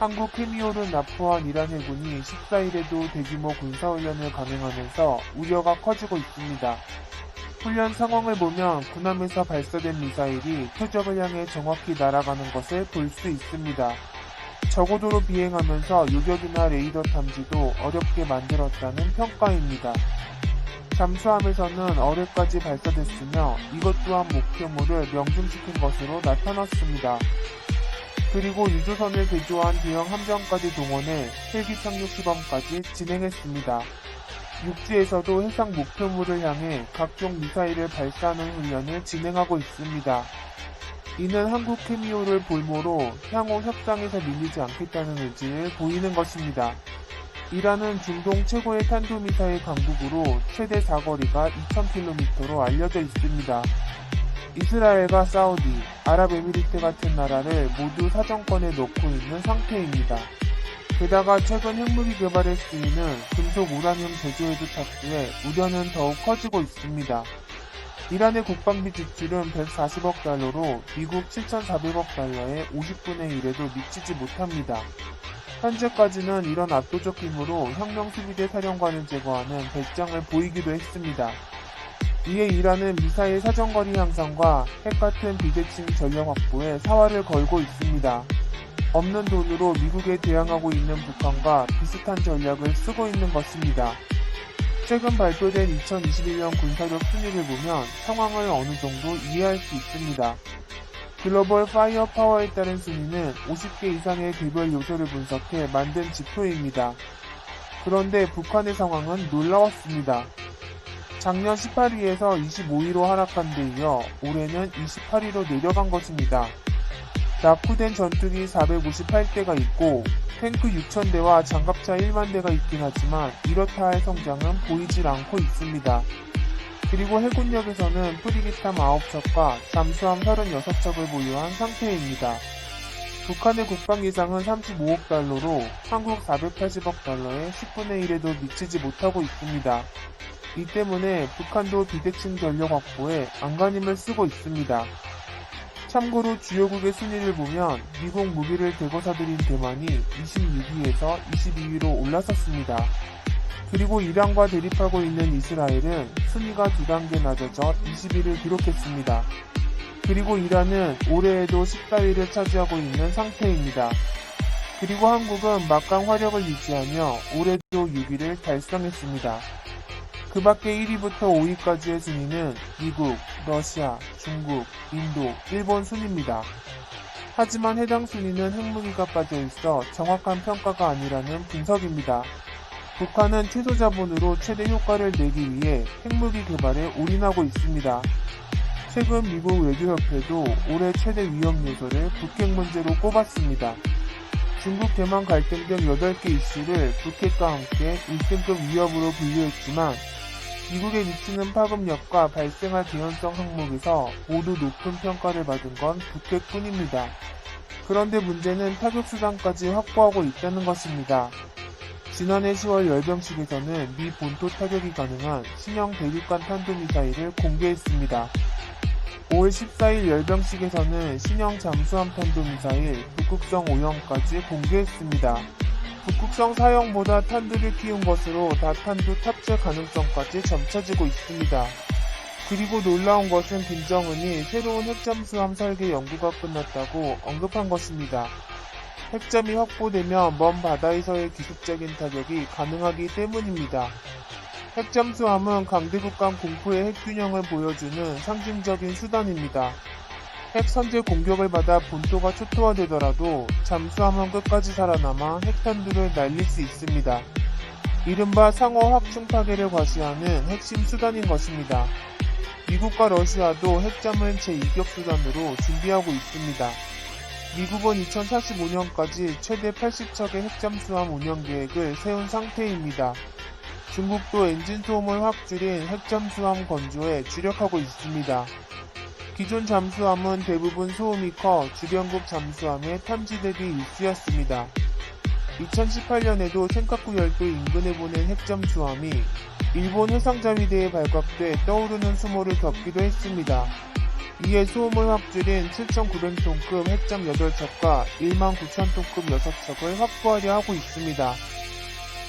한국 해미호를 납포한 이란 해군이 14일에도 대규모 군사훈련을 감행하면서 우려가 커지고 있습니다. 훈련 상황을 보면 군함에서 발사된 미사일이 표적을 향해 정확히 날아가는 것을 볼 수 있습니다. 저고도로 비행하면서 요격이나 레이더 탐지도 어렵게 만들었다는 평가입니다. 잠수함에서는 어뢰까지 발사됐으며 이것 또한 목표물을 명중시킨 것으로 나타났습니다. 그리고 유조선을 개조한 대형 함정까지 동원해 헬기 착륙 시범까지 진행했습니다. 육지에서도 해상 목표물을 향해 각종 미사일을 발사하는 훈련을 진행하고 있습니다. 이는 한국 해미호를 볼모로 향후 협상에서 밀리지 않겠다는 의지를 보이는 것입니다. 이란은 중동 최고의 탄도미사일 강국으로 최대 사거리가 2000km로 알려져 있습니다. 이스라엘과 사우디, 아랍에미리트 같은 나라를 모두 사정권에 놓고 있는 상태입니다. 게다가 최근 핵무기 개발에 쓰이는 금속 우라늄 제조에도 착수해 우려는 더욱 커지고 있습니다. 이란의 국방비 지출은 140억 달러로 미국 7,400억 달러의 50분의 1에도 미치지 못합니다. 현재까지는 이런 압도적 힘으로 혁명수비대 사령관을 제거하는 배짱을 보이기도 했습니다. 이에 이란은 미사일 사정거리 향상과 핵 같은 비대칭 전력 확보에 사활을 걸고 있습니다. 없는 돈으로 미국에 대항하고 있는 북한과 비슷한 전략을 쓰고 있는 것입니다. 최근 발표된 2021년 군사력 순위를 보면 상황을 어느 정도 이해할 수 있습니다. 글로벌 파이어 파워에 따른 순위는 50개 이상의 개별 요소를 분석해 만든 지표입니다. 그런데 북한의 상황은 놀라웠습니다. 작년 18위에서 25위로 하락한 데 이어 올해는 28위로 내려간 것입니다. 낙후된 전투기 458대가 있고 탱크 6,000대와 장갑차 1만 대가 있긴 하지만 이렇다 할 성장은 보이질 않고 있습니다. 그리고 해군력에서는 프리기탐 9척과 잠수함 36척을 보유한 상태입니다. 북한의 국방 예상은 35억 달러로 한국 480억 달러의 10분의 1에도 미치지 못하고 있습니다. 이 때문에 북한도 비대칭 전력 확보에 안간힘을 쓰고 있습니다. 참고로 주요국의 순위를 보면 미국 무기를 대거 사들인 대만이 26위에서 22위로 올라섰습니다. 그리고 이란과 대립하고 있는 이스라엘은 순위가 2단계 낮아져 20위를 기록했습니다. 그리고 이란은 올해에도 14위를 차지하고 있는 상태입니다. 그리고 한국은 막강 화력을 유지하며 올해도 6위를 달성했습니다. 그 밖에 1위부터 5위까지의 순위는 미국, 러시아, 중국, 인도, 일본 순입니다. 하지만 해당 순위는 핵무기가 빠져있어 정확한 평가가 아니라는 분석입니다. 북한은 최소 자본으로 최대 효과를 내기 위해 핵무기 개발에 올인하고 있습니다. 최근 미국 외교협회도 올해 최대 위험 요소를 북핵 문제로 꼽았습니다. 중국 대만 갈등 등 8개 이슈를 북핵과 함께 1등급 위협으로 분류했지만 미국에 미치는 파급력과 발생할 개연성 항목에서 모두 높은 평가를 받은 건 북핵뿐입니다. 그런데 문제는 타격수단까지 확보하고 있다는 것입니다. 지난해 10월 열병식에서는 미 본토 타격이 가능한 신형 대륙간 탄도미사일을 공개했습니다. 5월 14일 열병식에서는 신형 잠수함 탄도미사일 북극성 5형까지 공개했습니다. 북극성 4형보다 탄두를 키운 것으로 다탄두 탑재 가능성까지 점쳐지고 있습니다. 그리고 놀라운 것은 김정은이 새로운 핵잠수함 설계 연구가 끝났다고 언급한 것입니다. 핵잠이 확보되면 먼 바다에서의 기습적인 타격이 가능하기 때문입니다. 핵잠수함은 강대국 간 공포의 핵균형을 보여주는 상징적인 수단입니다. 핵 선제 공격을 받아 본토가 초토화되더라도 잠수함은 끝까지 살아남아 핵탄두를 날릴 수 있습니다. 이른바 상호 확충 파괴를 과시하는 핵심 수단인 것입니다. 미국과 러시아도 핵잠을 제2격 수단으로 준비하고 있습니다. 미국은 2045년까지 최대 80척의 핵잠수함 운영 계획을 세운 상태입니다. 중국도 엔진 소음을 확 줄인 핵잠수함 건조에 주력하고 있습니다. 기존 잠수함은 대부분 소음이 커 주변국 잠수함에 탐지되기 일쑤였습니다. 2018년에도 센카쿠 열도 인근에 보낸 핵잠수함이 일본 해상자위대에 발각돼 떠오르는 수모를 겪기도 했습니다. 이에 수음을 확 줄인 7,900톤급 핵잠 8척과 19,000톤급 6척을 확보하려 하고 있습니다.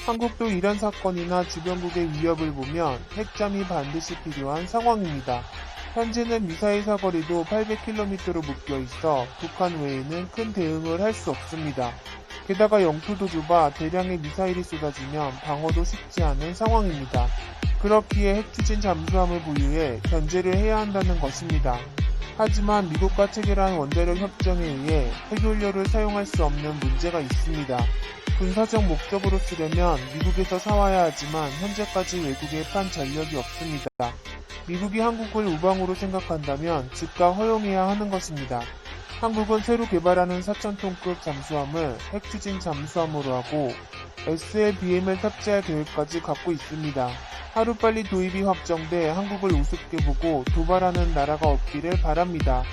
한국도 이런 사건이나 주변국의 위협을 보면 핵잠이 반드시 필요한 상황입니다. 현재는 미사일 사거리도 800km로 묶여 있어 북한 외에는 큰 대응을 할 수 없습니다. 게다가 영토도 좁아 대량의 미사일이 쏟아지면 방어도 쉽지 않은 상황입니다. 그렇기에 핵추진 잠수함을 보유해 견제를 해야 한다는 것입니다. 하지만 미국과 체결한 원자력 협정에 의해 핵연료를 사용할 수 없는 문제가 있습니다. 군사적 목적으로 쓰려면 미국에서 사와야 하지만 현재까지 외국에 판 전력이 없습니다. 미국이 한국을 우방으로 생각한다면 즉각 허용해야 하는 것입니다. 한국은 새로 개발하는 4,000톤급 잠수함을 핵추진 잠수함으로 하고 SLBM을 탑재할 계획까지 갖고 있습니다. 하루빨리 도입이 확정돼 한국을 우습게 보고 도발하는 나라가 없기를 바랍니다.